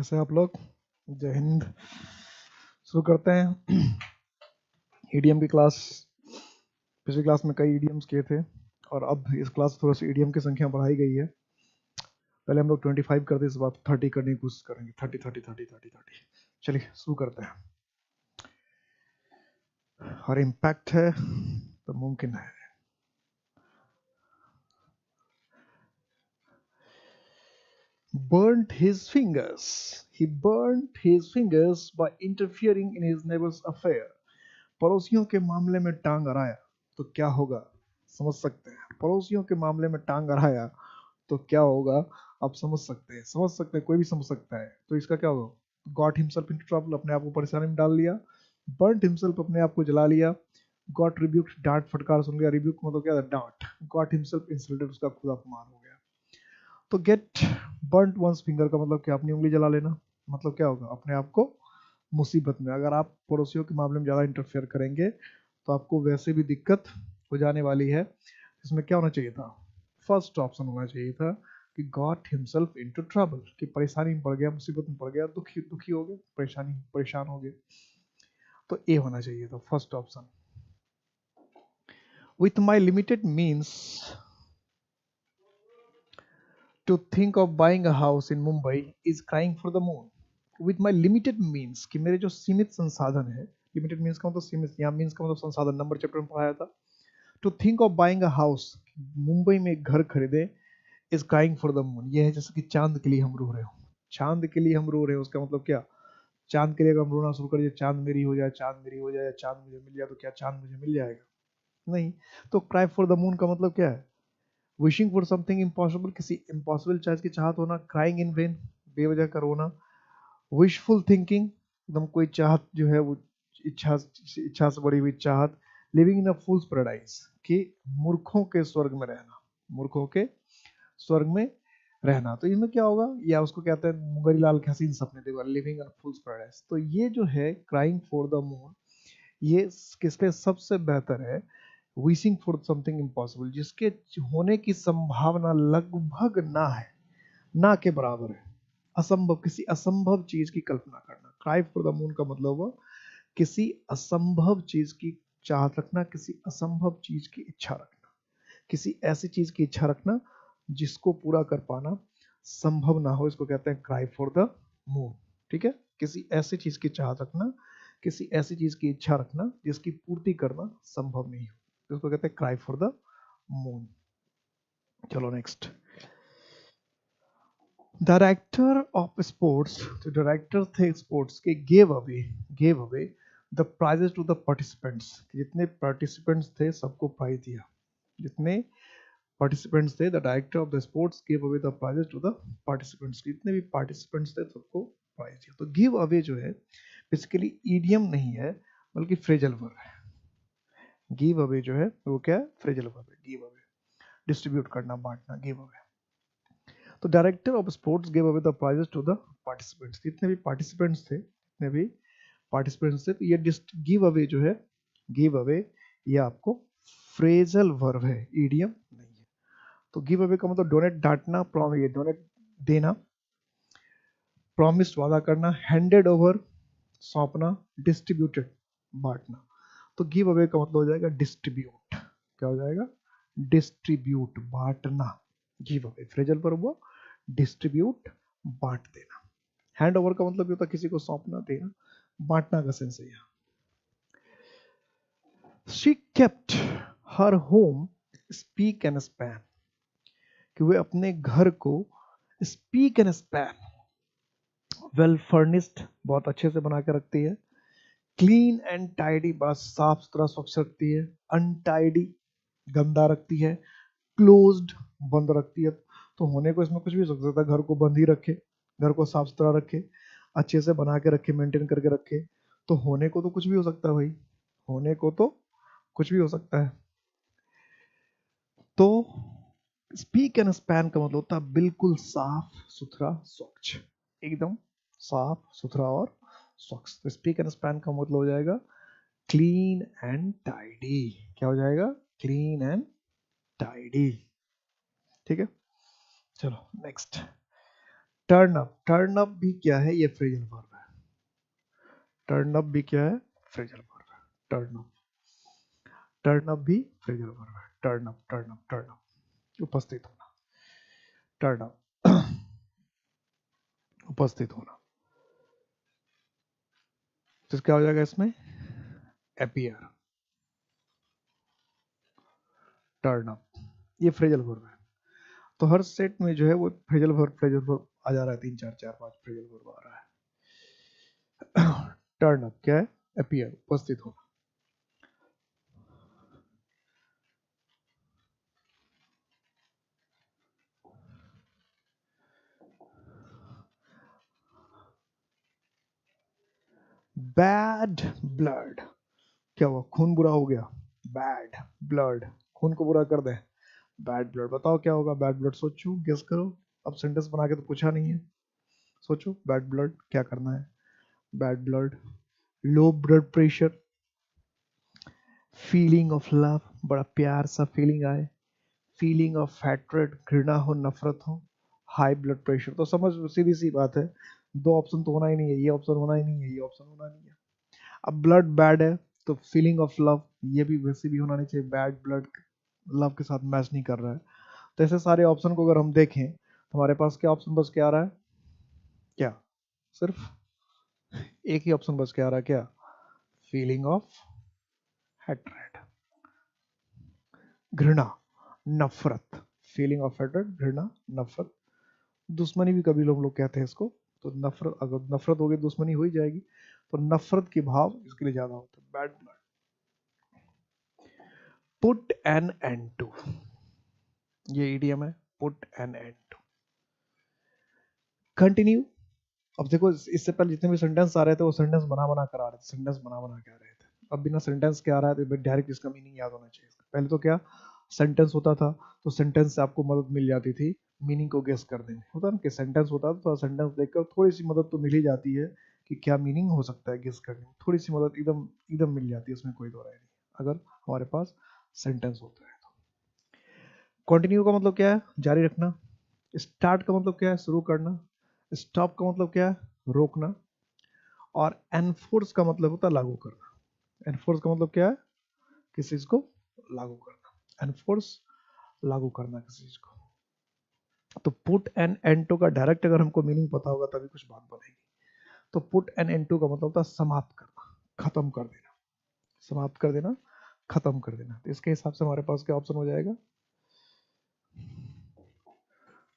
कैसे आप लोग? जय हिंद। शुरू करते हैं ईडीएम की क्लास। पिछली क्लास में कई ईडीएम्स किए थे और अब इस क्लास थोड़ा सा ईडीएम की संख्या बढ़ाई गई है। पहले हम लोग 25 करते, इस बार 30 करने की कोशिश करेंगे। 30। चलिए शुरू करते हैं। और इम्पैक्ट है तो मुमकिन है। Burnt his fingers. He burnt his fingers by interfering in his neighbor's affair. पड़ोसियों के मामले में टांग अड़ाया तो क्या होगा, समझ सकते हैं। पड़ोसियों के मामले में टांग अड़ाया तो क्या होगा, आप समझ सकते हैं, कोई भी समझ सकता है। तो इसका क्या होगा? गॉट हिमसेल्फ इनटू ट्रबल, अपने आप को परेशानी में डाल लिया। बर्न्ट हिमसेल्फ, अपने आप को जला लिया। गॉट रिब्यूक, डांट फटकार सुन लिया। रिब्यूक मतलब क्या था? डांट। गॉट हिमसेल्फ इंसल्टेड, उसका खुद अपमान हो गया। तो गेट बर्न्ट वंस फिंगर का मतलब क्या? अपनी उंगली जला लेना। मतलब क्या होगा? अपने आप को मुसीबत में। अगर आप पड़ोसियों के मामले में ज़्यादा इंटरफेयर करेंगे तो आपको वैसे भी दिक्कत हो जाने वाली है। इसमें क्या होना चाहिए था? फर्स्ट ऑप्शन होना चाहिए था कि गॉट हिमसेल्फ इनटू ट्रबल, कि परेशानी में पड़ गया, मुसीबत में पड़ गया, दुखी हो गए, परेशान हो गए। तो ए होना चाहिए था, first option. With my limited means to think of buying a house in Mumbai is crying for the moon. With my limited means, कि मेरे जो सीमित संसाधन है, लिमिटेड मीन्स का मतलब सीमित, यहाँ मीन्स का मतलब संसाधन, नंबर चैप्टर में पढ़ाया था। To think of buying a house, Mumbai में एक घर खरीदे, is crying for the moon, ये है जैसे कि चांद के लिए हम रो रहे हो। चांद के लिए हम रो रहे हो, उसका मतलब क्या? चांद के लिए अगर हम रोना शुरू कर दिए, चांद मेरी हो जाए, चांद मेरी हो जाए, चांद मुझे मिल जाए, तो क्या चांद मुझे मिल जाएगा? नहीं। तो क्राई फॉर द मून का मतलब क्या है? विशिंग फॉर समथिंग इम्पॉसिबल, किसी इम्पॉसिबल चीज की चाहत होना। क्राइंग इन वेन, बेवजह का रोना। विशफुल थिंकिंग, एकदम कोई चाहत जो है वो इच्छा से बड़ी हुई चाहत। Living in a fools paradise, कि मूर्खों के स्वर्ग में रहना, मूर्खों के स्वर्ग में रहना। तो इनमें क्या होगा? या उसको कहते हैं मुंगरी लाल के हसीन सपने देखो, लिविंग इन फूल्स पैराडाइज। तो ये जो है क्राइंग फॉर द मून, ये किस पे सबसे बेहतर है? विशिंग फॉर समथिंग इम्पॉसिबल, जिसके होने की संभावना लगभग ना है, ना के बराबर है। असंभव, किसी असंभव चीज की कल्पना करना। क्राई फॉर द मून का मतलब हुआ किसी असंभव चीज की चाहत रखना, किसी असंभव चीज की इच्छा रखना, किसी ऐसी चीज की इच्छा रखना जिसको पूरा कर पाना संभव ना हो, इसको कहते हैं क्राई फॉर द मून। ठीक है? किसी ऐसी चीज की चाहत रखना, किसी ऐसी चीज की इच्छा रखना जिसकी पूर्ति करना संभव नहीं हो, इसको कहते हैं क्राई फॉर द मून। चलो नेक्स्ट। डायरेक्टर ऑफ स्पोर्ट्स, जो डायरेक्टर थे स्पोर्ट्स के, gave away the prizes to the participants, जितने पार्टिसिपेंट्स थे सबको प्राइज दिया। जितने पार्टिसिपेंट्स थे, the director of the sports give away the prizes to the participants, जितने भी पार्टिसिपेंट्स थे सबको प्राइज दिया। तो गिव अवे जो है बेसिकली ईडियम नहीं है, बल्कि फ्रेजल वर्ब है। गिव अवे जो है वो क्या है? फ्रेजल वर्ब है। गिव अवे, डिस्ट्रीब्यूट करना, बांटना, गिव अवे। तो director of sports give away the prizes to the participants, जितने भी पार्टिसिपेंट्स थे, तो ये गिव अवे जो है, गिव अवे ये आपको फ्रेजल वर्ब है, ईडियम नहीं है। तो गिव अवे का मतलब डोनेट, डांटना, डोनेट देना, प्रॉमिस वादा करना, हैंडेड ओवर सौंपना, डिस्ट्रीब्यूटेड बांटना। तो गिव अवे का मतलब हो जाएगा डिस्ट्रीब्यूट। क्या हो जाएगा? डिस्ट्रीब्यूट, बांटना। गिव अवे फ्रेजल वर्ब हुआ, डिस्ट्रीब्यूट, बांट देना। हैंड ओवर का मतलब होता है किसी को सौंपना, देना। बांटना का सेंस है यहाँ। She kept her home speak and span, कि वे अपने घर को speak and span, well furnished, बहुत अच्छे से बना के रखती है। क्लीन एंड टाइडी, बस साफ सुथरा स्वच्छ रखती है। अनटाइडी, गंदा रखती है। क्लोज्ड, बंद रखती है। तो होने को इसमें कुछ भी हो सकता है, घर को बंद ही रखे, घर को साफ सुथरा रखे, अच्छे से बना के रखे, मेंटेन करके रखे। तो होने को तो कुछ भी हो सकता है भाई, होने को तो कुछ भी हो सकता है। तो स्पीक एंड स्पैन का मतलब होता है बिल्कुल साफ सुथरा, स्वच्छ, एकदम साफ सुथरा और स्वच्छ। तो स्पीक एंड स्पैन का मतलब हो जाएगा क्लीन एंड टाइडी। क्या हो जाएगा? Clean and tidy. ठीक है? चलो नेक्स्ट। टर्न अप भी क्या है? ये फ्रेजल वर्ब है। टर्न अप भी क्या है? फ्रेजल वर्ब है। टर्न अप भी फ्रेजल वर्ब है। टर्न अप उपस्थित होना। टर्न अप उपस्थित होना। तो क्या हो जाएगा इसमें? अपीयर। टर्न अप ये फ्रेजल वर्ब है। तो हर सेट में जो है वो फ्रेजल वर्ब आ जा रहा है। 3 4 4 5 फ्रेजल वर्ब आ रहा है। टर्न अप क्या है? अपीयर, उपस्थित होना। बैड ब्लड, क्या हुआ? खून बुरा हो गया। बैड ब्लड, खून को बुरा कर दे। बैड ब्लड, बताओ क्या होगा बैड ब्लड? सोचो, गेस करो। अब सेंटेंस बना के तो पूछा नहीं है, सोचो बैड ब्लड क्या करना है। Bad blood, low blood pressure, feeling of love, बड़ा प्यार सा फीलिंग आए, फीलिंग ऑफ हैट्रेड, घृणा हो, नफरत हो, हाई ब्लड प्रेशर। तो समझ, सीधी सी बात है, दो ऑप्शन तो होना ही नहीं है, ये ऑप्शन होना ही नहीं है, ये ऑप्शन होना नहीं है। अब ब्लड बैड है तो फीलिंग ऑफ लव ये भी वैसे भी होना नहीं चाहिए, बैड ब्लड लव के साथ मैच नहीं कर रहा है। तो ऐसे सारे ऑप्शन को अगर हम देखें तो हमारे पास क्या ऑप्शन बच के आ रहा है? क्या? सिर्फ एक ही ऑप्शन बच के आ रहा है, क्या? फीलिंग ऑफ हैट्रेड, घृणा, नफरत। फीलिंग ऑफ हैट्रेड, घृणा, नफरत। दुश्मनी भी कभी लोग कहते हैं इसको। तो नफरत, अगर नफरत होगी दुश्मनी हो ही जाएगी। तो नफरत के भाव इसके लिए ज्यादा होते हैं। Bad blood. Put an end to, ये ईडीएम है। Put an end to. Continue. अब देखो, इससे पहले जितने भी सेंटेंस आ रहे थे वो सेंटेंस बना बना कर आ रहे थे, सेंटेंस बना बना के आ रहे थे। अब बिना सेंटेंस के आ रहा है तो डायरेक्ट इसका मीनिंग याद होना चाहिए। पहले तो क्या सेंटेंस होता था, तो सेंटेंस से आपको मदद मिल जाती थी मीनिंग को गेस करने में। होता ना कि सेंटेंस होता था तो सेंटेंस देखकर थोड़ी सी मदद तो मिल ही जाती है कि क्या मीनिंग हो सकता है गेस करने में। थोड़ी सी मदद एकदम एकदम मिल जाती है, उसमें कोई दो राय नहीं, अगर हमारे पास सेंटेंस होता है तो। कंटिन्यू का मतलब क्या है? जारी रखना। स्टार्ट का मतलब क्या है? शुरू करना। स्टॉप का मतलब क्या है? रोकना। और एनफोर्स का मतलब होता है लागू करना। एनफोर्स का मतलब क्या है? किसी चीज को लागू करना। एनफोर्स, लागू करना किसी चीज को। तो पुट एन एंड टू का डायरेक्ट अगर हमको मीनिंग पता होगा तभी कुछ बात बनेगी। तो पुट एन एंड टू का मतलब होता है समाप्त करना, खत्म कर देना। समाप्त कर देना, खत्म कर देना। तो इसके हिसाब से हमारे पास क्या ऑप्शन हो जाएगा?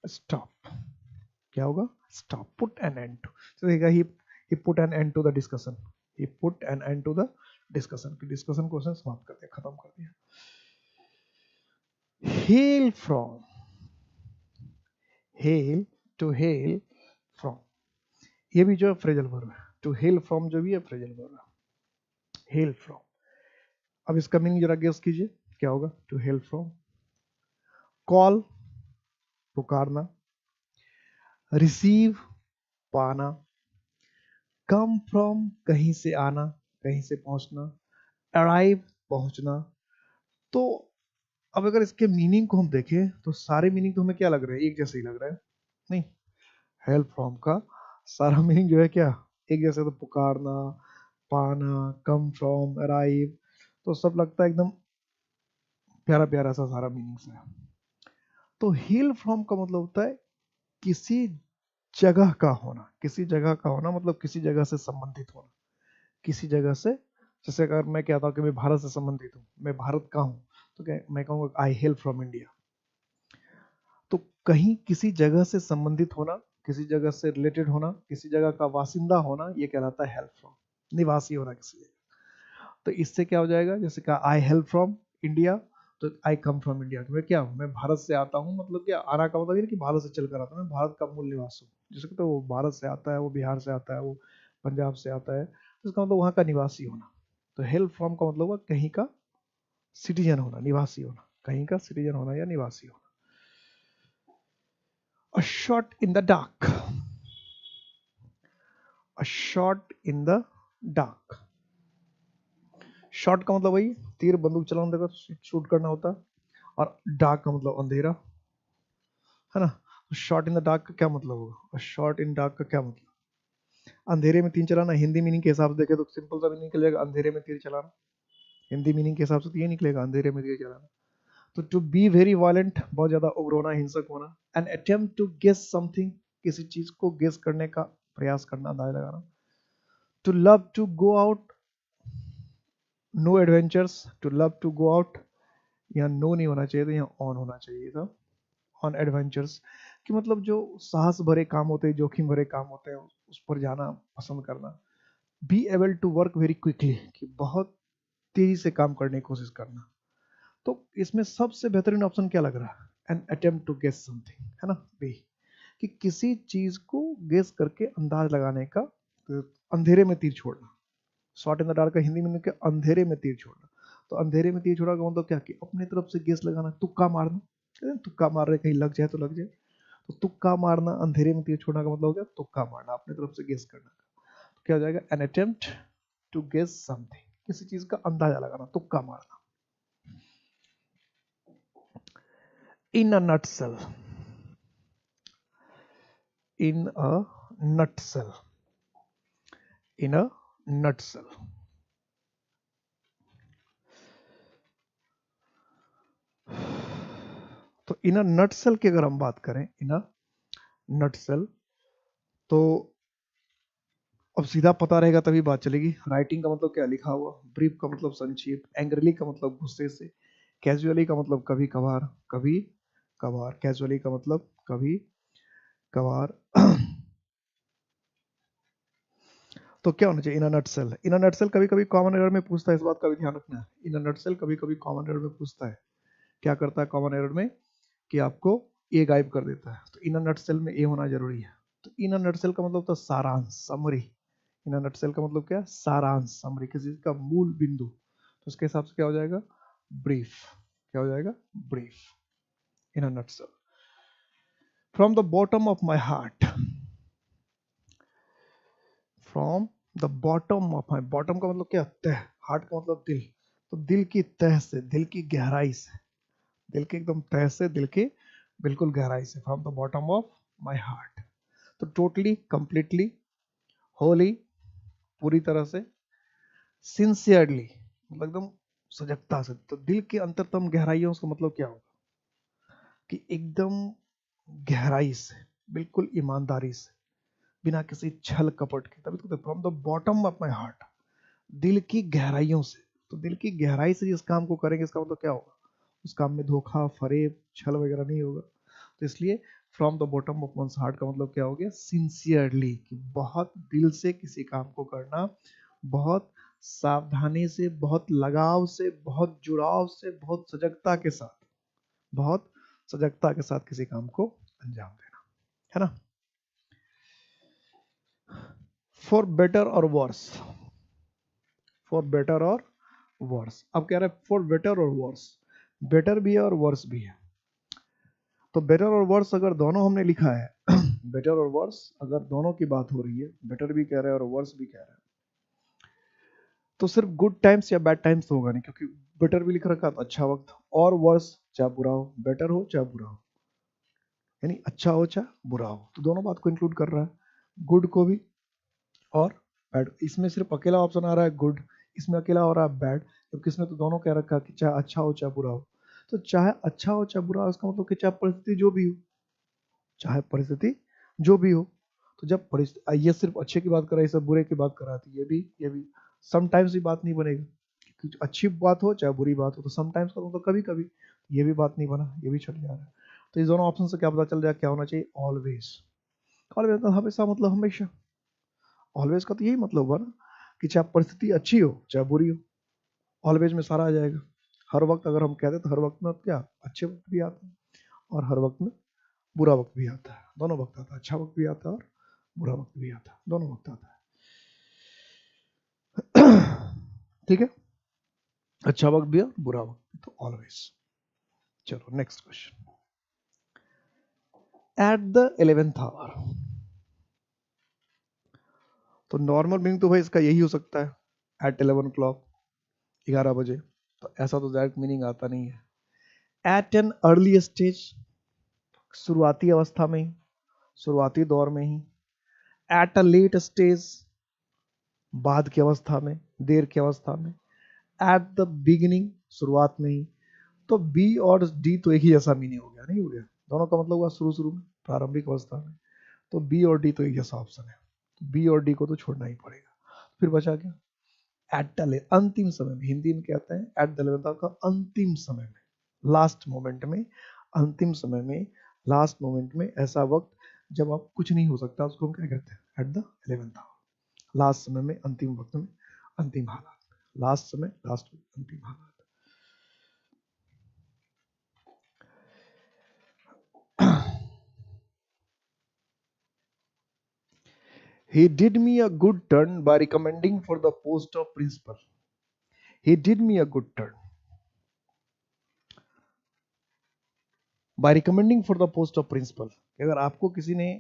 स्टॉप। क्या होगा? Stop, put an end to. तो देखिएगा, he put an end to the discussion. He put an end to the discussion, की डिस्कशन को उसने समाप्त कर दिया, खत्म कर दिया। Hail from, hail, to hail from, ये भी जो है फ्रेजल वर्ब है। टू हेल फ्रॉम जो भी है फ्रेजल वर्ब है। हेल फ्रॉम, अब इसका मीनिंग जरा गेस कीजिए क्या होगा? To hail from, call, पुकारना, receive, पाना, कम फ्रॉम, कहीं से आना, कहीं से पहुंचना, अराइव, पहुंचना। तो अब अगर इसके मीनिंग को हम देखें तो सारे मीनिंग तो हमें क्या लग रहे हैं? एक जैसे ही लग रहा है। नहीं, हेल्प फ्रॉम का सारा मीनिंग जो है क्या? एक जैसे। तो पुकारना, पाना, कम फ्रॉम, अराइव, तो सब लगता है एकदम प्यारा प्यारा सा सारा मीनिंग्स है। तो हिल फ्रॉम का मतलब होता है किसी जगह का होना। किसी जगह का होना मतलब किसी जगह से संबंधित होना, किसी जगह से। जैसे अगर मैं कहता हूँ कि मैं भारत से संबंधित हूँ, मैं भारत का हूँ, तो क्या मैं कहूँगा आई हेल फ्रॉम इंडिया। तो कहीं किसी जगह से संबंधित होना, किसी जगह से रिलेटेड होना, किसी जगह का वासिंदा होना, ये कहलाता है हेल्प फ्रॉम, निवासी होना किसी जगह। तो इससे क्या हो जाएगा? जैसे कहा आई हेल्प फ्रॉम इंडिया, तो आई कम फ्रॉम इंडिया। मैं क्या हूँ? मैं भारत से आता हूँ। मतलब क्या आना का मतलब ये कि भारत से चलकर आता हूँ, मैं भारत का मूल निवासी हूँ। जैसे तो वो भारत से आता है, वो बिहार से आता है, वो पंजाब से आता है, तो इसका मतलब वहाँ का निवासी होना। तो हेल्प फ्रॉम का मतलब हुआ कहीं का सिटीजन होना, निवासी होना, कहीं का सिटीजन होना या निवासी होना। A shot in the dark, a shot in the dark। Shot का मतलब वही तीर बंदूक चलाने का शूट करना होता है। और डार्क का मतलब अंधेरा, है ना? शॉट इन द डार्क का क्या मतलब होगा? और शॉट इन डार्क का क्या मतलब? अंधेरे में तीर चलाना हिंदी मीनिंग के हिसाब से देखे तो सिंपल सा मीनिंग निकल जाएगा, अंधेरे में तीर चलाना। हिंदी मीनिंग के हिसाब से तो ये निकलेगा, अंधेरे में तीर चलाना। तो टू बी वेरी वायलेंट, बहुत ज्यादा उग्र होना, हिंसक होना। An attempt to guess something, किसी चीज को गेस करने का प्रयास करना, अंदाजा लगाना। To love to go out, no adventures, to love to go out, यहाँ नो नहीं होना चाहिए था, यहाँ ऑन होना चाहिए था, ऑन एडवेंचर्स। कि मतलब जो साहस भरे काम होते हैं, जोखिम भरे काम होते हैं, उस पर जाना पसंद करना। Be able to work very quickly, कि बहुत तेजी से काम करने की कोशिश करना। तो इसमें सबसे बेहतरीन ऑप्शन क्या लग रहा है? An attempt to guess something, है ना, बी। कि किसी चीज को गेस करके अंदाज लगाने का, तो अंधेरे में तीर छोड़ना। शॉट इन द डार्क का हिंदी में क्या? अंधेरे में तीर छोड़ना। तो अंधेरे में तीर छोड़ा का मतलब क्या? कि अपने तरफ से गेस लगाना, तुक्का मारना। तुक्का मार रहे, कहीं लग जाए तो लग जाए। तो तुक्का मारना, अंधेरे में तीर छोड़ना का मतलब हो गया तुक्का मारना, अपने तरफ से गेस करना। तो क्या हो जाएगा? An attempt to guess something, किसी चीज का अंदाजा लगाना, तुक्का मारना। In a nutshell, in a nutshell, in a nutshell। तो इन अ नटसेल की अगर हम बात करें, इन अ नटसेल, तो अब सीधा पता रहेगा तभी बात चलेगी। राइटिंग का मतलब क्या? लिखा हुआ। ब्रीफ का मतलब संक्षिप्त। एंग्रली का मतलब गुस्से से। कैजुअली का मतलब कभी कभार, कभी कभार। कैजुअली का मतलब कभी कभार। तो क्या होना चाहिए? इन a nutshell. In a nutshell कभी कभी कॉमन एरर में पूछता है, इस बात का भी ध्यान रखना है। इन अ नटसेल कभी कभी कॉमन एरर में पूछता है। क्या करता है कॉमन एरर में? कि आपको ए गायब कर देता है। तो इन अ नटसेल में ए होना जरूरी है। तो इन अ नटसेल का मतलब था सारांश, समरी। इन अ नटसेल का मतलब क्या? सारांश, समरी, किसी चीज का मूल बिंदु। तो उसके हिसाब से क्या हो जाएगा? ब्रीफ। क्या हो जाएगा? Brief. In a nutshell. From the bottom of my heart, from the bottom of my, bottom का मतलब क्या? तह। हार्ट का मतलब दिल। तो दिल की तह से, दिल की गहराई से, दिल के एकदम तह से, दिल की बिल्कुल गहराई से। From the bottom of my heart. तो टोटली, कंप्लीटली, होली, पूरी तरह से, सिंसियरली, मतलब एकदम सजगता से। तो दिल के अंतरतम गहराइयों, उसका मतलब क्या होगा? कि एकदम गहराई से, बिल्कुल ईमानदारी से, बिना किसी छल कपट के। तभी तो from the bottom of my heart, दिल की गहराइयों से। तो दिल की गहराई से जिस काम को करेंगे, इसका मतलब क्या होगा? उस काम में धोखा, फरेब, छल वगैरह नहीं होगा। तो इसलिए from the bottom of once heart का मतलब क्या हो गया? सिंसियरली, कि बहुत दिल से किसी काम को करना, बहुत सावधानी से, बहुत लगाव से, बहुत जुड़ाव से, बहुत सजगता के साथ, बहुत सजगता के साथ किसी काम को अंजाम देना, है ना। फॉर बेटर और वर्स, फॉर बेटर और वर्स। अब कह रहे हैं फॉर बेटर और वर्स। बेटर भी है और वर्स भी है। तो बेटर और वर्स अगर दोनों हमने लिखा है, बेटर और वर्स अगर दोनों की बात हो रही है, बेटर भी कह रहे हैं और वर्स भी कह रहे हैं, तो सिर्फ गुड टाइम्स या बैड टाइम्स तो होगा नहीं, क्योंकि बेटर भी लिख रखा तो अच्छा वक्त, और वर्स चाहे बुरा हो, बेटर हो चाहे बुरा हो, यानी अच्छा हो चाहे बुरा हो, तो दोनों बात को इंक्लूड कर रहा है, गुड को भी और बैड। इसमें सिर्फ अकेला ऑप्शन आ रहा है गुड, इसमें अकेला हो रहा है बैड, जबकि इसमें तो दोनों कह रखा है कि चाहे अच्छा हो चाहे बुरा हो। तो चाहे अच्छा हो चाहे बुरा हो, इसका मतलब कि चाहे परिस्थिति जो भी हो, चाहे परिस्थिति जो भी हो। तो जब परिस्थिति, ये सिर्फ अच्छे की बात कर रहा है, सब बुरे की बात कर रहा है, ये भी समटाइम्स भी बात नहीं बनेगी। कि अच्छी बात हो चाहे बुरी बात हो, तो समटाइम्स का मतलब कभी कभी, ये भी बात नहीं बना, ये भी चल जा रहा है। तो इस दोनों ऑप्शन से क्या पता चल जाए क्या होना चाहिए? ऑलवेज। ऑलवेज का हमेशा मतलब हमेशा। ऑलवेज का तो यही मतलब हुआ ना, कि चाहे परिस्थिति अच्छी हो चाहे बुरी हो, ऑलवेज में सारा आ जाएगा। हर वक्त अगर हम कहते तो हर वक्त में क्या? अच्छे वक्त भी आते हैं और हर वक्त में बुरा वक्त भी आता है, दोनों वक्त आता है। अच्छा वक्त भी आता है और बुरा वक्त भी आता है, दोनों वक्त आता है। ठीक है, अच्छा वक्त भी और बुरा वक्त भी, तो ऑलवेज। चलो next question. At the 11th hour, तो नॉर्मल मीनिंग तो भाई इसका यही हो सकता है, एट 11 o'clock, 11 बजे। तो ऐसा तो डायरेक्ट मीनिंग आता नहीं है। एट एन अर्ली स्टेज, शुरुआती अवस्था में ही, शुरुआती दौर में ही, एट अ लेट स्टेज, बाद की अवस्था में, देर की अवस्था में, एट द बिगिनिंग, शुरुआत में ही। तो बी और डी तो एक ही जैसा मीनिंग हो गया, नहीं हो गया? दोनों का मतलब हुआ शुरू शुरू में, प्रारंभिक अवस्था में। तो बी और डी तो एक जैसा ऑप्शन है, बी और डी को तो छोड़ना ही पड़ेगा। फिर बचा क्या? एट द अंतिम समय में, हिंदी में कहते हैं एट द लेवल का अंतिम समय में, लास्ट मोमेंट में, अंतिम समय में, लास्ट मोमेंट में, ऐसा वक्त जब आप कुछ नहीं हो सकता उसको हम क्या कहते हैं? Eight the 11th our, last समय में, अंतिम वक्त में, अंतिम हालात में, लास्ट समय, लास्ट अंतिम हालात। He did me a good turn by recommending for the post of principal. He did me a good turn by recommending for the post of principal. अगर आपको किसी ने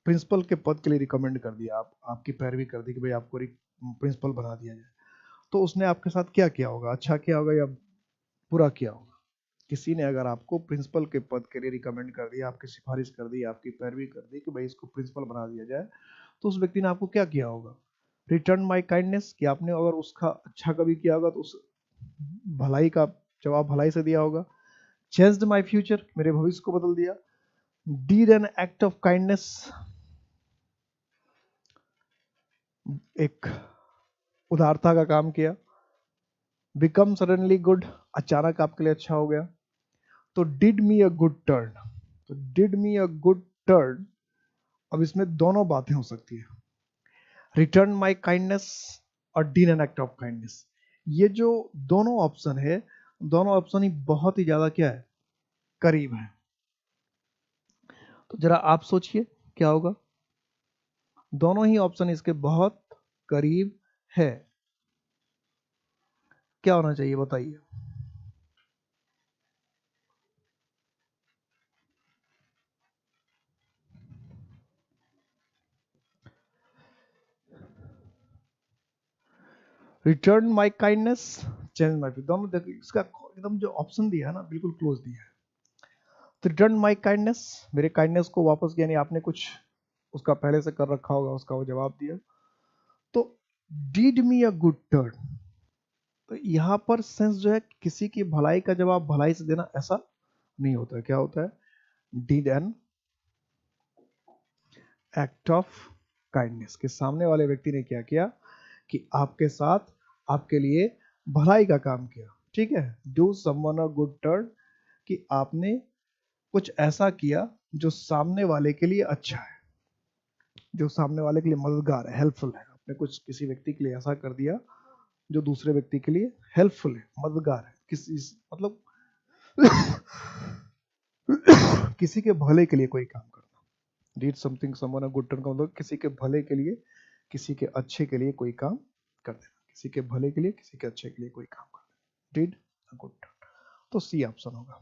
प्रिंसिपल के पद के लिए रिकमेंड कर दिया, आपकी पैरवी कर दी कि भाई आपको प्रिंसिपल बना दिया जाए, तो उसने आपके साथ क्या किया होगा? अच्छा किया होगा या बुरा किया होगा? किसी ने अगर आपको प्रिंसिपल के पद के लिए रिकमेंड कर दिया, आपकी सिफारिश कर दी, आपकी पैरवी कर दी कि भाई इसको प्रिंसिपल बना दिया जाए, तो उस व्यक्ति ने आपको क्या किया होगा? रिटर्न माई काइंडनेस, कि आपने अगर उसका अच्छा कभी किया होगा तो उस भलाई का जवाब भलाई से दिया होगा। चेंज्ड माई फ्यूचर, मेरे भविष्य को बदल दिया। Deed an act of kindness, एक उदारता का काम किया। बिकम सडनली गुड, अचानक आपके लिए अच्छा हो गया। तो did me a good turn, तो did me a good turn, अब इसमें दोनों बातें हो सकती है, रिटर्न माई काइंडनेस और deed an act of kindness. ये जो दोनों ऑप्शन है, दोनों ऑप्शन ही बहुत ही ज्यादा क्या है? करीब है। तो जरा आप सोचिए क्या होगा? दोनों ही ऑप्शन इसके बहुत करीब है, क्या होना चाहिए बताइए? Return my kindness, change my, दोनों देखिए इसका एकदम जो ऑप्शन दिया है ना, बिल्कुल क्लोज दिया है। तो रिटर्न माई काइंडनेस, मेरे काइंडनेस को वापस, यानी आपने कुछ उसका पहले से कर रखा होगा, उसका वो जवाब दिया। तो did me a good turn, तो यहां पर सेंस जो है, किसी की भलाई का जवाब भलाई से देना, ऐसा नहीं होता है। क्या होता है? Deed an act of kindness, के सामने वाले व्यक्ति ने क्या किया कि आपके साथ, आपके लिए भलाई का काम किया। ठीक है, do someone a good turn, कि आपने कुछ ऐसा किया जो सामने वाले के लिए अच्छा है, जो सामने वाले के लिए मददगार है, हेल्पफुल है। आपने कुछ किसी व्यक्ति के लिए ऐसा कर दिया जो दूसरे व्यक्ति के लिए हेल्पफुल है, मददगार है, किसी मतलब किसी के भले के लिए कोई काम करना। Did something someone a good turn का मतलब किसी के भले के लिए, किसी के अच्छे के लिए कोई काम कर देना, किसी के भले के लिए, किसी के अच्छे के लिए कोई काम कर देना, डीड अ गुड टर्न। तो सी ऑप्शन होगा।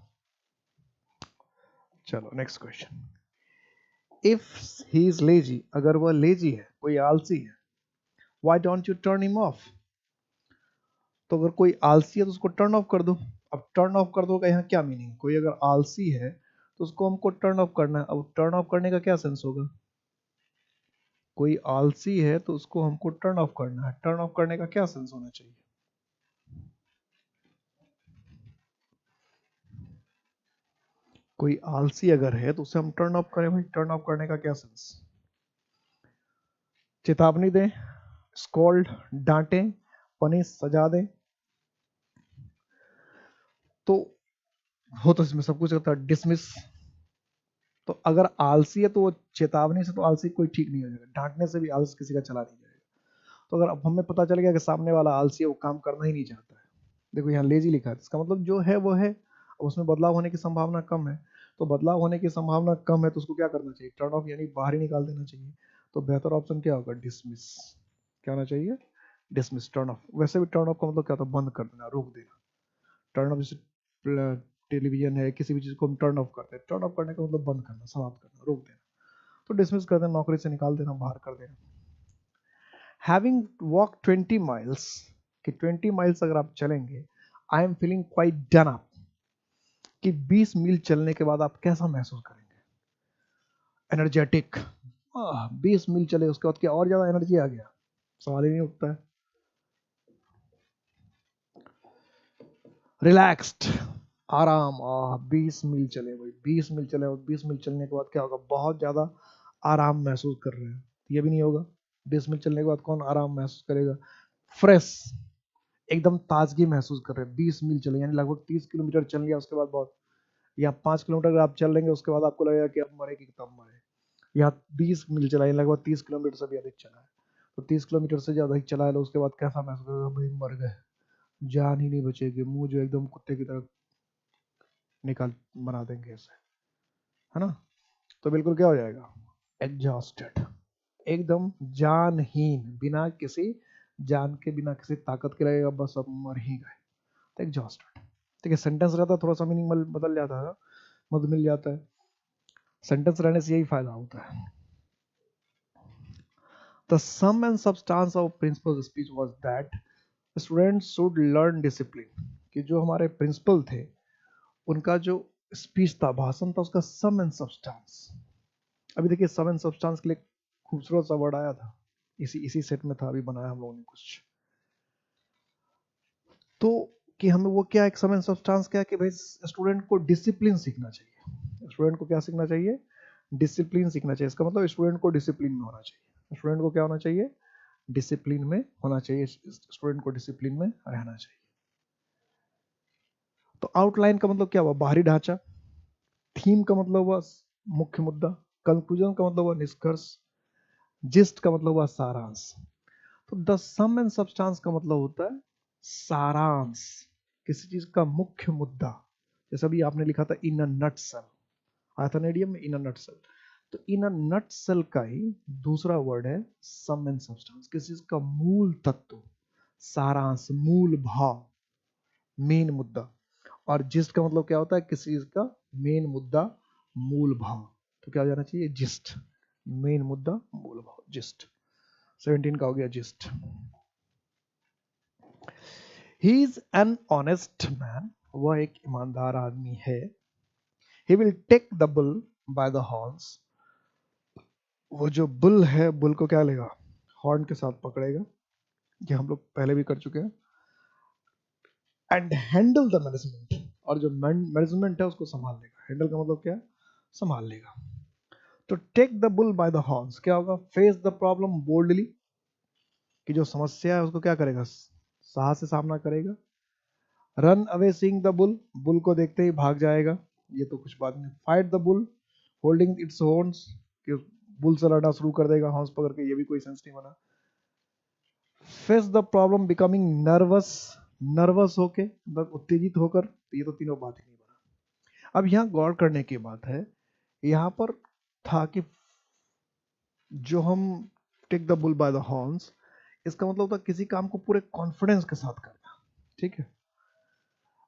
चलो next question. If he is lazy, अगर वह लेजी है, कोई आलसी है, why don't U turn him of, तो अगर कोई आलसी है तो उसको टर्न ऑफ कर दो। अब टर्न ऑफ कर दो का यहाँ क्या मीनिंग? कोई अगर आलसी है तो उसको हमको टर्न ऑफ करना है। अब टर्न ऑफ करने का क्या सेंस होगा? कोई आलसी है तो उसको हमको टर्न ऑफ करना है, टर्न ऑफ करने का क्या सेंस होना चाहिए? कोई आलसी अगर है तो उसे हम टर्न ऑफ करें, भाई टर्न ऑफ करने का क्या सेंस? चेतावनी दें, स्कॉल्ड, डांटें, पनिश, सजा दें। तो हो तो इसमें सब कुछ होता है, डिसमिस। तो अगर आलसी है तो वो चेतावनी से तो आलसी कोई ठीक नहीं हो जाएगा, डांटने से भी आलस किसी का चला नहीं जाएगा। तो अगर अब हमें पता चल गया कि सामने वाला आलसी है, वो काम करना ही नहीं चाहता है, देखो यहाँ लेजी लिखा है, इसका मतलब जो है वो है, अब उसमें बदलाव होने की संभावना कम है। तो बदलाव होने की संभावना कम है तो उसको क्या करना चाहिए? टर्न ऑफ, यानी बाहर ही निकाल देना चाहिए। तो बेहतर ऑप्शन क्या होगा? डिसमिस। क्या होना चाहिए? Dismiss, turn off. वैसे भी टर्न ऑफ का मतलब क्या होता है? बंद कर देना, रोक देना। टर्न ऑफ जैसे टेलीविजन है, किसी भी चीज को हम टर्न ऑफ करते हैं, टर्न ऑफ करने का मतलब बंद करना, समाप्त करना, रोक देना। तो डिसमिस कर देना, नौकरी से निकाल देना, बाहर कर देना। हैविंग वॉक 20 माइल्स, कि 20 माइल्स अगर आप चलेंगे, I am feeling quite done up, कि 20 मील चलने के बाद आप कैसा महसूस करेंगे? एनर्जेटिक, 20 मील चले उसके बाद क्या और ज्यादा एनर्जी आ गया, सवाल ही नहीं उठता है। रिलैक्स्ड, आराम, 20 मील चले भाई, 20 मील चले और 20 मील चलने के बाद क्या होगा, बहुत ज्यादा आराम महसूस कर रहे हैं, ये भी नहीं होगा। 20 मील चलने के बाद कौन आराम महसूस करेगा? फ्रेश, एकदम ताजगी महसूस कर रहे हैं। 20 मील चले यानी लगभग 30 किलोमीटर चल लिया, उसके बाद बहुत, या 5 किलोमीटर अगर आप चल लेंगे उसके बाद आपको लगेगा कि अब मरे कि तब मरे। यहाँ 20 मील चला है, लगभग 30 किलोमीटर से भी अधिक चला है, तो 30 किलोमीटर से ज्यादा ही चला है, तो उसके बाद कैसा महसूस करेगा, भाई मर गए, जान ही नहीं बचेगी, मुंह जो एकदम कुत्ते की तरह निकाल बना देंगे इसे, है ना? तो बिल्कुल क्या हो जाएगा, एग्जॉस्टेड, एकदम जानहीन, बिना किसी जान के, बिना किसी ताकत के लगेगा बस अब मर ही गए, तो एग्जॉस्टेड। ठीक है, सेंटेंस रहता थोड़ा सा मीनिंग बदल जाता है, मत मिल जाता है, सेंटेंस रहने से यही फायदा होता है। The sum and substance of principal's speech was that students should learn discipline, कि जो हमारे प्रिंसिपल थे उनका जो स्पीच था, भाषण था, उसका सम एंड सब्सटेंस। अभी देखिए सम एंड सब्सटेंस के लिए खूबसूरत सा वर्ड आया था, इसी सेट में था, अभी बनाया हम लोगों ने कुछ, तो कि हमें वो क्या, एक सम एंड सब्सटेंस क्या, कि भाई स्टूडेंट को डिसिप्लिन सीखना चाहिए। स्टूडेंट को क्या सीखना चाहिए? डिसिप्लिन सीखना चाहिए। इसका मतलब स्टूडेंट को डिसिप्लिन में होना चाहिए। स्टूडेंट को क्या होना चाहिए? डिसिप्लिन में होना चाहिए, स्टूडेंट को डिसिप्लिन में रहना चाहिए। तो आउटलाइन का मतलब क्या हुआ? बाहरी ढांचा। थीम का मतलब हुआ मुख्य मुद्दा। कंक्लूजन का मतलब हुआ निष्कर्ष। जिस्ट का मतलब हुआ सारांश। तो द सम एंड सब्सटेंस का मतलब होता है सारांश, किसी चीज का मुख्य मुद्दा। जैसे अभी आपने लिखा था इन अ नटसेल, आया था ना इडियम में, इन अ नटसेल, तो इन अ नटसेल का ही दूसरा वर्ड है सम एंड सब्सटेंस, किसी चीज का मूल तत्व, सारांश, मूल भाव, मेन मुद्दा। और जिस्ट का मतलब क्या होता है? किसी चीज का मेन मुद्दा, मूल भाव। तो क्या हो जाना चाहिए? जिस्ट, मेन मुद्दा, मूल भाव, जिस्ट। 17 का हो गया gist. He is an honest man, वह एक ईमानदार आदमी है। He will take the bull by the horns, वो जो बुल है, बुल को क्या लेगा? हॉर्न के साथ पकड़ेगा, ये हम लोग पहले भी कर चुके हैं। एंड हैंडल द मैनेजमेंट, और जो मैनेजमेंट है उसको संभाल लेगा। हैंडल का मतलब क्या है? संभाल लेगा। तो take the bull by the horns क्या होगा? फेस द प्रॉब्लम बोल्डली, कि जो समस्या है उसको क्या करेगा? साहस से सामना करेगा। Run away seeing the bull, bull को देखते ही भाग जाएगा, ये तो कुछ बात नहीं। Fight the bull holding it's horns, कि बुल से लड़ना शुरू कर देगा हॉर्न्स पकड़ के, ये भी कोई सेंस नहीं बना। Face the problem becoming nervous, nervous होके, उत्तेजित होकर, तो ये तो तीनों बात ही नहीं बना। अब यहाँ गौर करने की बात है, यहाँ पर था कि जो हम take the bull by the horns, इसका मतलब होता है किसी काम को पूरे कॉन्फिडेंस के साथ करना, ठीक है।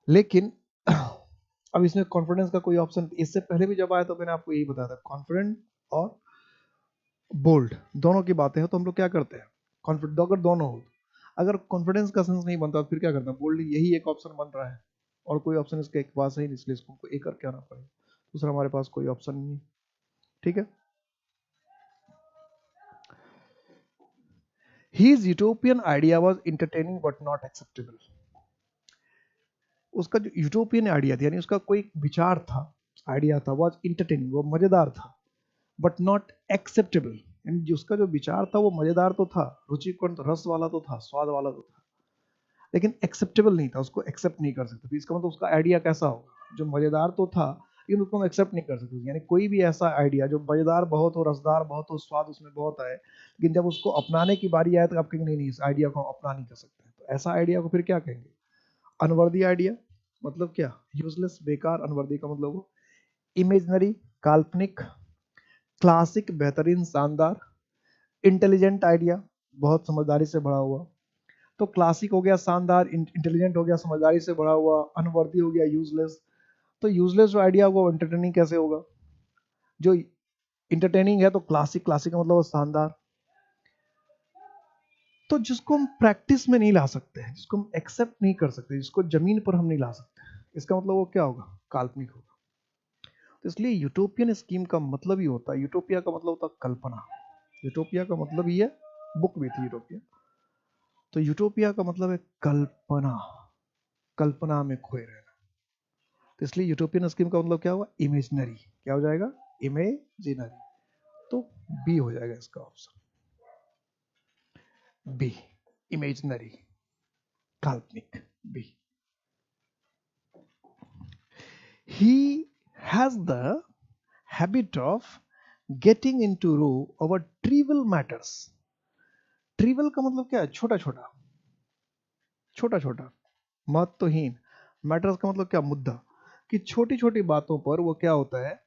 लेकिन अब इसमें कॉन्फिडेंस का कोई ऑप्शन, इससे पहले भी जब आया तो मैंने आपको यही बताया था, कॉन्फिडेंट और बोल्ड दोनों की बातें हैं, तो हम लोग क्या करते हैं? कॉन्फिडेंट अगर दोनों हो, अगर कॉन्फिडेंस का सेंस नहीं बनता तो फिर क्या करना है? बोल्ड, यही एक ऑप्शन बन रहा है और कोई ऑप्शन इसके एक पास है नहीं, इसलिए इसको हमको एक करके आना पड़ेगा, दूसरा हमारे पास कोई ऑप्शन नहीं है, ठीक है। His utopian idea was entertaining but not acceptable. उसका जो यूटोपियन आइडिया था, यानी उसका कोई विचार था, आइडिया था, वॉज इंटरटेनिंग, वो मजेदार था, बट नॉट एक्सेप्टेबल, यानी जो उसका जो विचार था वो मजेदार तो था, रुचिकर, रस वाला तो था, स्वाद वाला तो था, लेकिन एक्सेप्टेबल नहीं था, उसको एक्सेप्ट नहीं कर सकते। इसका मतलब उसका आइडिया कैसा होगा? जो मजेदार तो था लेकिन उसको हम एक्सेप्ट नहीं कर सकते। यानी कोई भी ऐसा आइडिया जो मजेदार बहुत हो, रसदार बहुत हो, स्वाद उसमें बहुत आए, लेकिन जब उसको अपनाने की बारी आए तो आप कहेंगे नहीं नहीं, इस आइडिया को हम अपना नहीं कर सकते। तो ऐसा आइडिया को फिर क्या कहेंगे? Unworthy idea. मतलब क्या? यूजलेस, बेकार। अनवर्दी का मतलब वो इमेजनरी, काल्पनिक। क्लासिक, बेहतरीन, शानदार। इंटेलिजेंट आइडिया, बहुत समझदारी से भरा हुआ। तो क्लासिक हो गया शानदार, इंटेलिजेंट हो गया समझदारी से भरा हुआ, अनवर्दी हो गया यूजलेस। तो यूजलेस जो आइडिया होगा वो एंटरटेनिंग कैसे होगा? जो इंटरटेनिंग है तो क्लासिक, क्लासिक का मतलब शानदार। तो जिसको हम प्रैक्टिस में नहीं ला सकते हैं, जिसको हम एक्सेप्ट नहीं कर सकते, जिसको जमीन पर हम नहीं ला सकते, इसका मतलब वो क्या होगा? काल्पनिक होगा। तो इसलिए यूटोपियन स्कीम का मतलब ही होता है, यूटोपिया का मतलब होता है कल्पना। यूटोपिया का मतलब ही है, बुक भी थी यूटोपिया। तो यूटोपिया का मतलब है कल्पना, कल्पना में खोए रहना। तो इसलिए यूटोपियन स्कीम का मतलब क्या हुआ, इमेजिनरी। क्या हो जाएगा, इमेजिनरी। तो बी हो जाएगा इसका ऑप्शन, बी, इमेजिनरी, काल्पनिक, B. He has the habit of getting into row over trivial matters. Trivial का मतलब क्या है, छोटा छोटा, छोटा छोटा, महत्वहीन। मैटर्स का मतलब क्या, मुद्दा। कि छोटी छोटी बातों पर वो क्या होता है,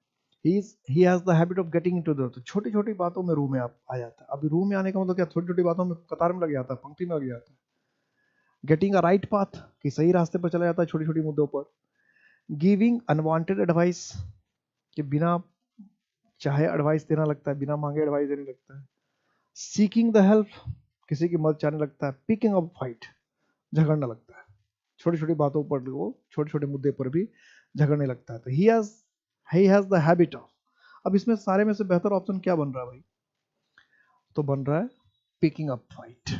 he has the habit of getting into the, तो छोटी छोटी बातों में रूम में आ जाता है। अभी रूम में आने का मतलब क्या, छोटी छोटी बातों में कतार में लग जाता है, पंक्ति में लग जाता है। गेटिंग अ राइट पाथ, कि सही रास्ते पर चला जाता है छोटी छोटी मुद्दों पर। गिविंग अनवांटेड एडवाइस, कि बिना चाहे एडवाइस देना लगता है, बिना मांगे एडवाइस देने लगता है। सीकिंग द हेल्प, किसी की मदद चाहने लगता है। पिकिंग अप फाइट, झगड़ने लगता है, छोटी छोटी बातों पर वो छोटे छोटे मुद्दे पर भी झगड़ने लगता है। तो he has the habit of. अब इसमें सारे में से बेहतर ऑप्शन क्या बन रहा है भाई, तो बन रहा है पिकिंग अप फाइट।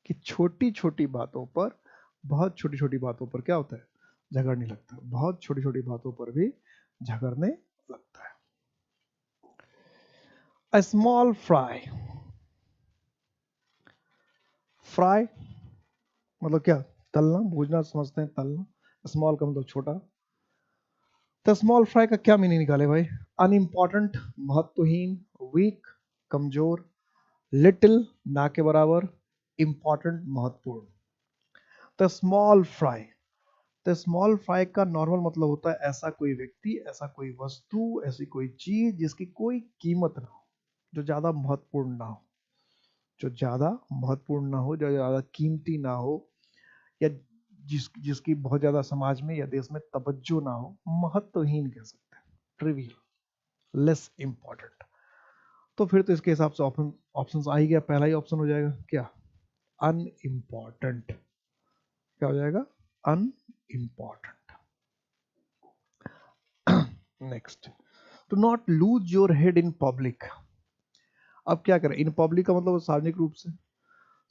कि छोटी छोटी बातों पर, बहुत छोटी छोटी बातों पर क्या होता है, झगड़ने लगता है, बहुत छोटी छोटी बातों पर भी झगड़ने लगता है। A small fry, फ्राई मतलब क्या, तलना, भूजना समझते हैं, तलना। स्मॉल का मतलब छोटा। तो स्मॉल फ्राई का क्या मीनिंग निकाले भाई, अनइम्पॉर्टेंट, महत्वहीन, वीक, कमजोर, लिटिल, ना के बराबर, इंपॉर्टेंट, महत्वपूर्ण। तो स्मॉल फ्राई, तो स्मॉल फ्राई का नॉर्मल मतलब होता है ऐसा कोई व्यक्ति, ऐसा कोई वस्तु, ऐसी कोई चीज जिसकी कोई कीमत ना हो, जो ज्यादा महत्वपूर्ण ना हो, जो ज्यादा महत्वपूर्ण ना हो, जो ज्यादा कीमती ना हो, या जिसकी बहुत ज्यादा समाज में या देश में तवज्जो ना हो, महत्वहीन कह सकते हैं, ट्रिवियल, लेस इंपॉर्टेंट। तो फिर तो इसके हिसाब से ऑप्शंस आ ही गया, पहला ही ऑप्शन हो जाएगा क्या, अनइम्पॉर्टेंट। क्या हो जाएगा, unimportant. Next, to not lose your head in public. अब क्या करें, इन पब्लिक का मतलब सार्वजनिक रूप से।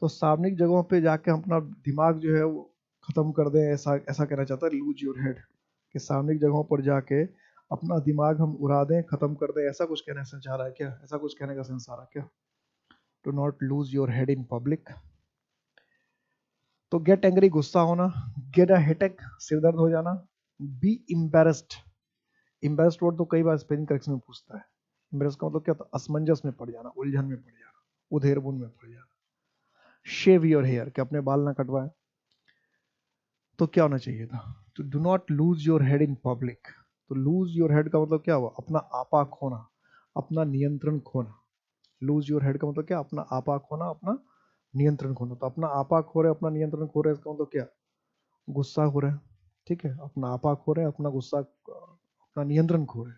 तो सार्वजनिक जगहों पे जाके हम अपना दिमाग जो है वो खत्म कर दें, ऐसा ऐसा कहना चाहता है लूज योर हेड। कि सार्वजनिक जगहों पर जाके अपना दिमाग हम उड़ा दें, खत्म कर दें, ऐसा कुछ कहने से चाह रहा है क्या, ऐसा कुछ कहने का सेंस आ रहा है क्या। To not lose your head in public. तो गेट एंग्री, गुस्सा होना। गेट अ हेडेक, सिर दर्द हो जाना। बी एम्बैरेस्ड, एम्बैरेस्ड वर्ड तो कई बार स्पेलिंग करेक्शन में पूछता है। एम्बैरेस का मतलब क्या था, असमंजस में पड़ जाना, उलझन में पड़ जाना, उधेड़बुन में पड़ जाना। शेव योर हेयर, कि अपने बाल ना कटवाएं। तो क्या होना चाहिए था, तो do not lose your head in public. तो लूज योर हेड का मतलब क्या हुआ, अपना आपा खोना, अपना नियंत्रण खोना। लूज योर हेड का मतलब क्या, अपना आपा खोना, अपना नियंत्रण खोना। तो अपना आपा खो रहे, अपना नियंत्रण खो रहे, इसका मतलब क्या, गुस्सा हो रहा है। ठीक है, अपना आपा खो रहे, अपना गुस्सा, अपना नियंत्रण खो रहे।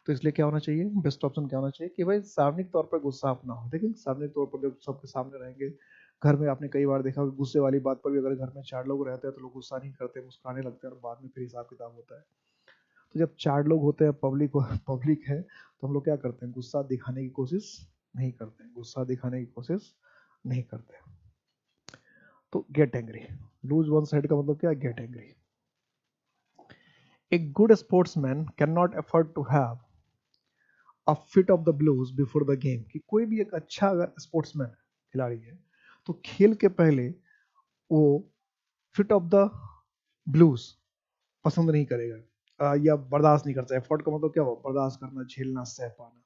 तो इसलिए क्या होना चाहिए, बेस्ट ऑप्शन क्या होना चाहिए कि भाई सार्वजनिक तौर पर गुस्सा अपना हो। देखिए सार्वजनिक तौर पर जब सबके सामने रहेंगे, घर में आपने कई बार देखा गुस्से वाली बात पर भी, अगर घर में 4 लोग रहते हैं तो लोग गुस्सा नहीं करते, मुस्कुराने लगते हैं और बाद में फिर हिसाब किताब होता है। तो जब 4 लोग होते हैं, पब्लिक है, तो हम लोग क्या करते हैं, गुस्सा दिखाने की कोशिश नहीं करते हैं, गुस्सा दिखाने की कोशिश नहीं करते हैं। तो get angry, lose one side का मतलब क्या है, get angry. A good sportsman can not afford to have a fit of the blues before the game. कि कोई भी एक अच्छा अगर स्पोर्ट्समैन खिलाड़ी है, तो खेल के पहले वो फिट ऑफ द ब्लूज पसंद नहीं करेगा, या बर्दाश्त नहीं करता। एफर्ट का मतलब क्या हुआ, बर्दाश्त करना, झेलना, सह पाना।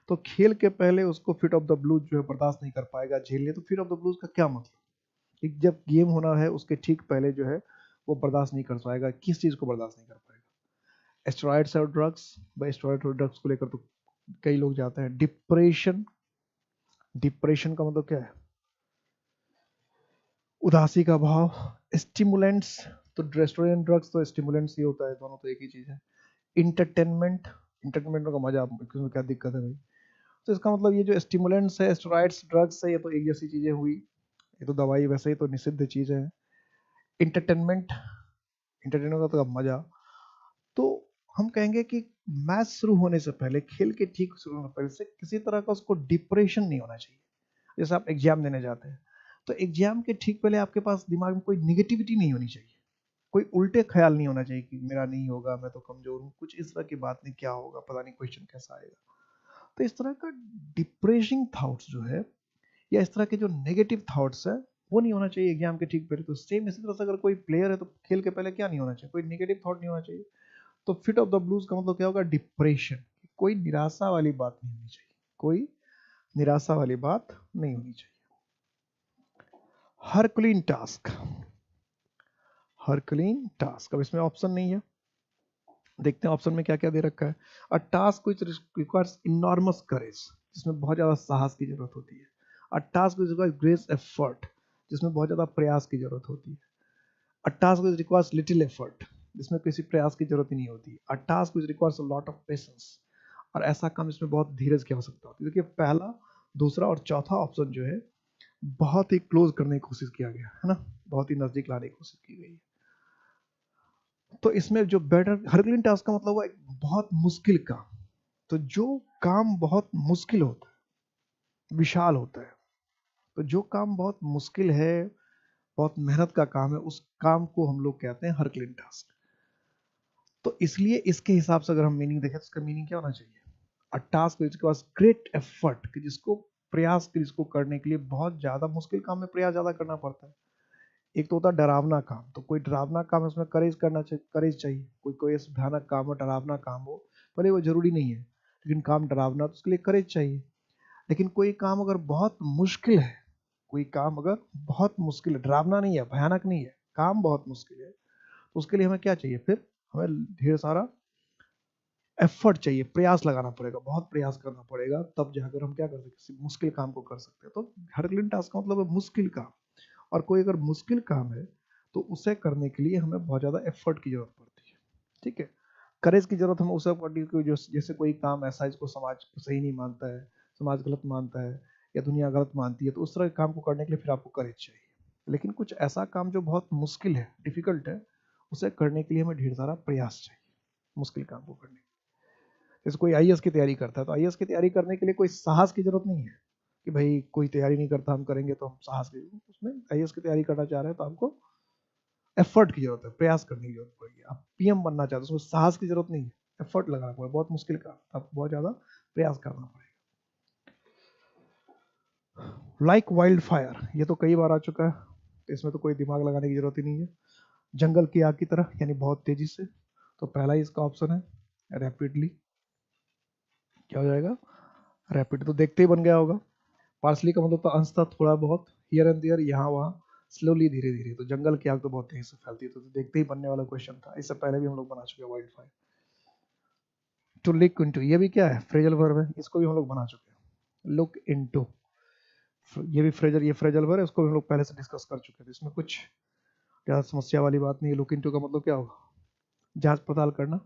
तो खेल के पहले उसको फिट ऑफ द ब्लूज जो है बर्दाश्त नहीं कर पाएगा, झेलने। तो फिट ऑफ द ब्लूज का क्या मतलब, कि जब गेम होना है उसके ठीक पहले जो है वो बर्दाश्त नहीं कर पाएगा। किस चीज को बर्दाश्त नहीं कर पाएगा, स्टेरॉइड्स और ड्रग्स। भाई स्टेरॉइड और ड्रग्स को लेकर तो कई लोग जाते हैं। डिप्रेशन, डिप्रेशन का मतलब क्या है, उदासी का भाव। स्टिमुलेंट्स, तो रेस्टोरेंट ड्रग्स तो स्टिमुलेंट्स ही होता है, दोनों तो एक ही चीज है। इंटरटेनमेंट, इंटरटेनमेंट का मजा, इसमें क्या दिक्कत है भाई। तो इसका मतलब ये जो स्टिमुलेंट्स है, स्टेरॉइड्स, ड्रग्स है, ये तो एक जैसी चीजें हुई, ये तो दवाई वैसे ही तो निषिद्ध चीज है। इंटरटेनमेंट, इंटरटेनमेंट का तो मजा। तो हम कहेंगे कि मैच शुरू होने से पहले, खेल के ठीक शुरू होने से पहले से किसी तरह का उसको डिप्रेशन नहीं होना चाहिए। जैसे आप एग्जाम देने जाते हैं तो एग्जाम के ठीक पहले आपके पास दिमाग में कोई निगेटिविटी नहीं होनी चाहिए, कोई उल्टे ख्याल नहीं होना चाहिए कि मेरा नहीं होगा, मैं तो कमजोर हूँ, कुछ इस तरह की बात नहीं, क्या होगा पता नहीं, क्वेश्चन कैसा आएगा। तो इस तरह का डिप्रेसिंग थॉट्स जो है या इस तरह के जो नेगेटिव थॉट्स है वो नहीं होना चाहिए एग्जाम के ठीक पहले। तो सेम इसी तरह से अगर कोई प्लेयर है तो खेल के पहले क्या नहीं होना चाहिए, कोई नेगेटिव थॉट नहीं होना चाहिए। तो फिट ऑफ द ब्लूज का मतलब क्या होगा, डिप्रेशन, कोई निराशा वाली बात नहीं होनी चाहिए, कोई निराशा वाली बात नहीं होनी चाहिए। हरकुलिन टास्क, हरकुलिन टास्क, अब इसमें ऑप्शन नहीं है, देखते हैं ऑप्शन में क्या क्या दे रखा है। A task which requires enormous courage, जिसमें बहुत ज्यादा साहस की जरूरत होती है। A task which requires great effort, जिसमें बहुत ज्यादा प्रयास की जरूरत होती है। A task which requires little effort, जिसमें किसी प्रयास की जरूरत ही नहीं होती। A task which requires a lot of patience, और ऐसा काम इसमें बहुत धीरज की आवश्यकता होती है। देखिए पहला, दूसरा और चौथा ऑप्शन जो है बहुत ही क्लोज करने की कोशिश किया गया है ना, बहुत ही नजदीक लाने की कोशिश की गई है। तो इसमें जो बेटर हरकुलिन टास्क का मतलब हुआ एक बहुत मुश्किल काम। तो जो काम बहुत मुश्किल होता है, विशाल होता है, तो जो काम बहुत मुश्किल है, बहुत मेहनत का काम है, उस काम को हम लोग कहते हैं हरकुलिन टास्क। तो इसलिए इसके हिसाब से अगर हम मीनिंग देखें तो इसका मीनिंग क्या होना चाहिए, अ टास्क जिसके पास ग्रेट एफर्ट, कि जिसको प्रयास, जिसको करने के लिए बहुत ज्यादा मुश्किल काम में प्रयास ज्यादा करना पड़ता है। एक तो होता है डरावना काम, तो कोई डरावना काम, उसमें करेज करना चाहिए, करेज चाहिए। कोई कोई ऐसा भयानक काम हो, डरावना काम हो, भले वो जरूरी नहीं है, लेकिन काम डरावना, तो उसके लिए करेज चाहिए। लेकिन कोई काम अगर बहुत मुश्किल है, कोई काम अगर बहुत मुश्किल है, डरावना नहीं है, भयानक नहीं है, काम बहुत मुश्किल है, तो उसके लिए हमें क्या चाहिए, फिर हमें ढेर सारा एफर्ट चाहिए, प्रयास लगाना पड़ेगा, बहुत प्रयास करना पड़ेगा, तब जाकर हम क्या कर सकते हैं, किसी मुश्किल काम को कर सकते हैं। तो हरकुलिन टास्क का मतलब है मुश्किल काम। और कोई अगर मुश्किल काम है तो उसे करने के लिए हमें बहुत ज़्यादा एफर्ट की जरूरत पड़ती है। ठीक है, करेज की जरूरत हमें उसे पड़ती है, जो जैसे कोई काम ऐसा है जिसको समाज सही नहीं मानता है, समाज गलत मानता है या दुनिया गलत मानती है, तो उस तरह के काम को करने के लिए फिर आपको करेज चाहिए। लेकिन कुछ ऐसा काम जो बहुत मुश्किल है, डिफिकल्ट है, उसे करने के लिए हमें ढेर सारा प्रयास चाहिए, मुश्किल काम को करने के लिए। जैसे कोई आईएएस की तैयारी करता है, तो आईएएस की तैयारी करने के लिए कोई साहस की जरूरत नहीं है कि भाई कोई तैयारी नहीं करता, हम करेंगे तो हम साहस की, उसमें आईएएस की तैयारी करना चाह रहे हैं तो आपको एफर्ट की जरूरत है, प्रयास करने की जरूरत पड़ेगी। आप पीएम बनना चाहते हो, उसमें साहस की जरूरत नहीं है, एफर्ट लगाना पड़ेगा, बहुत मुश्किल काम, आपको बहुत ज्यादा प्रयास करना पड़ेगा। लाइक वाइल्ड फायर, ये तो कई बार आ चुका है, तो इसमें तो कोई दिमाग लगाने की जरूरत ही नहीं है। जंगल की आग की तरह, यानी बहुत तेजी से, तो पहला ही इसका ऑप्शन है रैपिडली। क्या हो जाएगा, रैपिड, तो देखते ही बन गया होगा। पार्सली का मतलब तो अंशतः थोड़ा बहुत, हियर एंड देयर, यहाँ वहाँ, स्लोली, धीरे धीरे। तो जंगल की आग तो बहुत तेजी से फैलती है, तो देखते ही बनने वाला क्वेश्चन था, इससे पहले भी हम लोग बना चुके हैं wildfire. To look into, ये भी क्या है, फ्रेजल वर्ब है, इसको भी हम लोग बना चुके हैं। लुक इनटू, ये भी फ्रेजल, ये फ्रेजल वर्ब है, इसको भी हम लोग पहले से डिस्कस कर चुके हैं, इसमें कुछ ज्यादा समस्या वाली बात नहीं है। लुक इनटू का मतलब क्या होगा, जांच पड़ताल करना,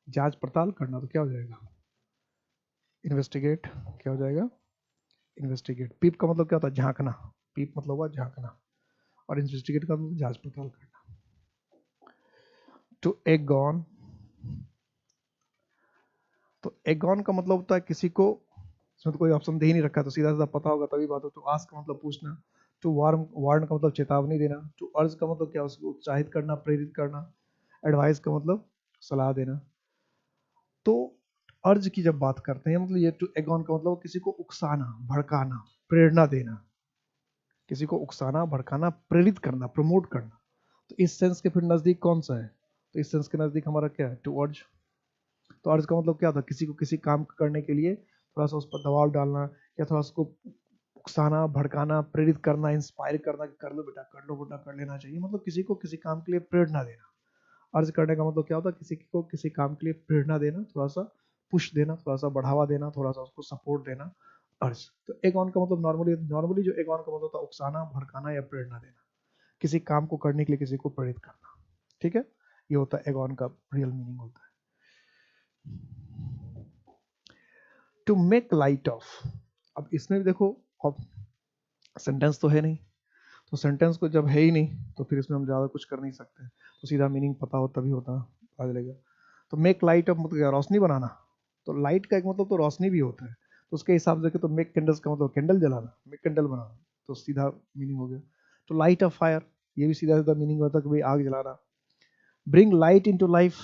जांच पड़ताल करना, तो क्या हो जाएगा, इन्वेस्टिगेट। क्या हो जाएगा, इन्वेस्टिगेट। पीप का मतलब क्या होता है, झांकना, पीप मतलब हुआ झांकना, और इन्वेस्टिगेट का मतलब जांच पड़ताल करना। टू एग ऑन, तो एग ऑन का मतलब होता है किसी को, इसमें तो कोई ऑप्शन दे ही नहीं रखा, तो सीधा सीधा पता होगा तभी बात हो। टू आस्क का मतलब पूछना। टू वार्न, वार्न का मतलब चेतावनी देना। टू अर्ज का मतलब क्या, उसको उत्साहित करना, प्रेरित करना। एडवाइस का मतलब सलाह देना। तो अर्ज की जब बात करते हैं, मतलब ये टू एग ऑन का मतलब किसी को उकसाना, भड़काना, प्रेरणा देना, किसी को उकसाना, भड़काना, प्रेरित करना, प्रमोट करना। तो इस सेंस के फिर नजदीक कौन सा है, तो इस सेंस के नजदीक हमारा क्या है, टू अर्ज। तो अर्ज का मतलब क्या था, किसी को किसी काम करने के लिए थोड़ा सा उस पर दबाव डालना, या थोड़ा उसको उकसाना, भड़काना, प्रेरित करना, इंस्पायर करना कि कर लो बेटा, कर लो बेटा, कर लेना चाहिए, मतलब किसी को किसी काम के लिए प्रेरणा देना। अर्ज करने का मतलब क्या होता है, किसी को किसी काम के लिए प्रेरणा देना, थोड़ा सा पुश देना, थोड़ा सा बढ़ावा देना, थोड़ा सा उसको सपोर्ट देना, अर्ज। तो एग ऑन का मतलब नॉर्मली नॉर्मली जो एग ऑन का मतलब होता है उकसाना, भड़काना या प्रेरणा देना, किसी काम को करने के लिए किसी को प्रेरित करना। ठीक है, ये होता है एग ऑन का रियल मीनिंग होता है। टू मेक लाइट ऑफ, अब इसमें भी देखो, अब सेंटेंस तो है नहीं, तो सेंटेंस को जब है ही नहीं तो फिर इसमें हम ज़्यादा कुछ कर नहीं सकते, तो सीधा मीनिंग पता हो तभी होता आ जाएगा। तो मेक लाइट ऑफ मतलब क्या, रोशनी बनाना। तो लाइट का एक मतलब तो रोशनी भी होता है, तो उसके हिसाब से देखें तो मेक कैंडल्स का मतलब कैंडल जलाना, मेक कैंडल बनाना, तो सीधा मीनिंग हो गया। तो लाइट ऑफ फायर, ये भी सीधा सीधा मीनिंग होता है कि भाई आग जलाना। ब्रिंग लाइट इनटू लाइफ,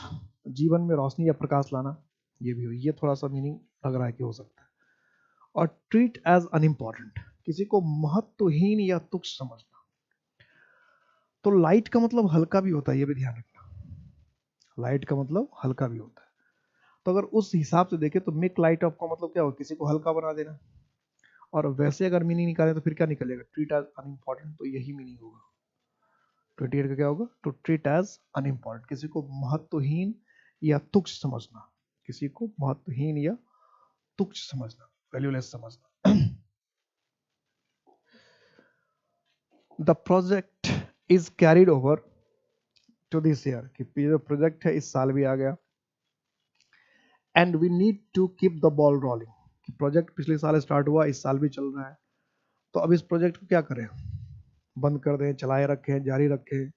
जीवन में रोशनी या प्रकाश लाना, ये भी हो, ये थोड़ा सा मीनिंग लग रहा है कि हो सकता है। और ट्रीट एज अनइम्पॉर्टेंट, किसी को महत्वहीन या तुच्छ समझना। तो लाइट का मतलब हल्का भी होता है, ये भी ध्यान रखना, लाइट का मतलब हल्का भी होता है। तो अगर उस हिसाब से देखें तो मेक लाइट ऑफ का मतलब क्या होगा, किसी को हल्का बना देना। और वैसे अगर मीनिंग निकाले तो फिर क्या निकलेगा, ट्रीट एज अनइम्पॉर्टेंट, तो यही मीनिंग होगा। 28 का क्या होगा, टू ट्रीट एज अनइम्पॉर्टेंट, किसी को महत्वहीन या तुच्छ समझना, किसी को महत्वहीन या तुच्छ समझना, वैल्यूलेस समझना। The project is carried over to this year, कि जो प्रोजेक्ट है इस साल भी आ गया। And we need to keep the ball rolling, कि प्रोजेक्ट पिछले साल स्टार्ट हुआ, इस साल भी चल रहा है, तो अब इस प्रोजेक्ट को क्या करें, बंद कर दें, चलाए रखें, जारी रखें,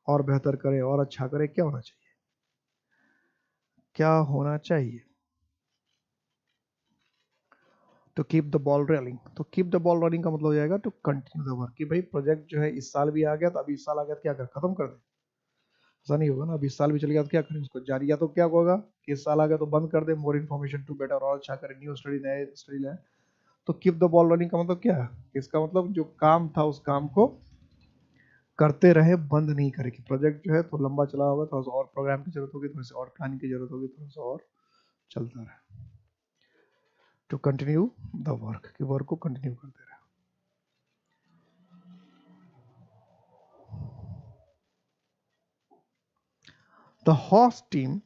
और बेहतर करें, और अच्छा करें, क्या होना चाहिए, क्या होना चाहिए। तो कीप द बॉल रोलिंग, तो कीप द बॉल रोलिंग का मतलब हो जाएगा टू कंटिन्यू द वर्क, कि भाई प्रोजेक्ट जो है इस साल भी आ गया, तो अभी इस साल आ गया तो क्या कर, खत्म कर दें। ऐसा नहीं होगा ना, अभी इस साल भी चल गया तो क्या करें उसको जारी, या तो क्या होगा कि इस साल आ गया तो बंद कर दे, मोर इन्फॉर्मेशन टू बेटर, और अच्छा करें, न्यू स्टडी, नए स्टडी लाए। तो कीप द बॉल रनिंग का मतलब क्या है, इसका मतलब जो काम था उस काम को करते रहे, बंद नहीं करे, कि प्रोजेक्ट जो है तो लंबा चला होगा, थोड़ा सा और प्रोग्राम की जरूरत होगी, थोड़ी सी और प्लानिंग की जरूरत होगी, थोड़ा सा और चलता रहे, टू कंटिन्यू द वर्क, कि वर्क को कंटिन्यू करते रहे। The host team,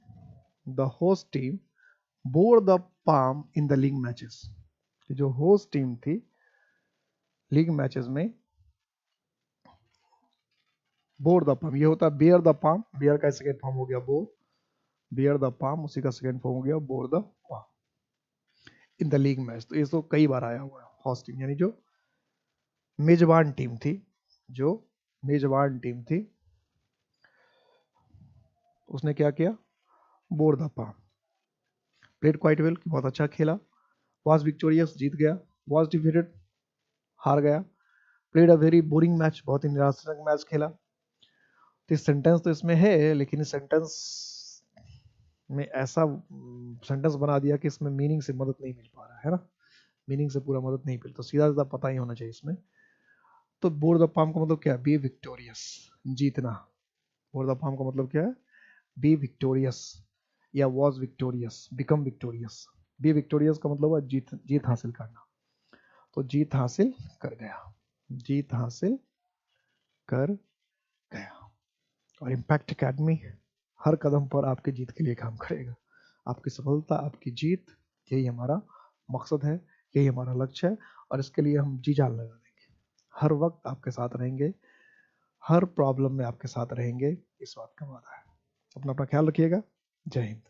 the host team bore the palm in the league matches, जो होस्ट टीम थी लीग मैचेस में, बोर द पाम, ये होता है बियर द पाम, बियर का सेकेंड फॉर्म हो गया बोर, बियर द पाम उसी का सेकेंड फॉर्म हो गया bore the palm in the league match. तो ये तो कई बार आया हुआ है, होस्ट टीम यानी जो मेजबान टीम थी, जो मेजबान टीम थी उसने क्या किया, bore the palm, played quite well, बहुत अच्छा खेला, वाज विक्टोरियस, जीत गया, वाज डिफीटेड, हार गया, played a very boring match, बहुत ही निराशाजनक मैच खेला। तो इस सेंटेंस तो इसमें है, लेकिन इस सेंटेंस में ऐसा सेंटेंस बना दिया कि इसमें मीनिंग से मदद नहीं मिल पा रहा है ना, मीनिंग से पूरा मदद नहीं मिल, तो सीधा सीधा पता ही होना चाहिए इसमें। तो बोर द पाम का मतलब क्या है, बी विक्टोरियस, जीतना। बोर द पाम का मतलब क्या है, बी विक्टोरियस, या was victorious, become victorious. B victorious का मतलब है जीत, जीत हासिल करना, तो जीत हासिल कर गया, जीत हासिल कर गया। और इम्पैक्ट एकेडमी हर कदम पर आपकी जीत के लिए काम करेगा, आपकी सफलता, आपकी जीत, यही हमारा मकसद है, यही हमारा लक्ष्य है, और इसके लिए हम जी जान लगा देंगे, हर वक्त आपके साथ रहेंगे, हर प्रॉब्लम में आपके साथ रहेंगे, इस बात का वादा है। अपना ख्याल रखिएगा। जय हिंद।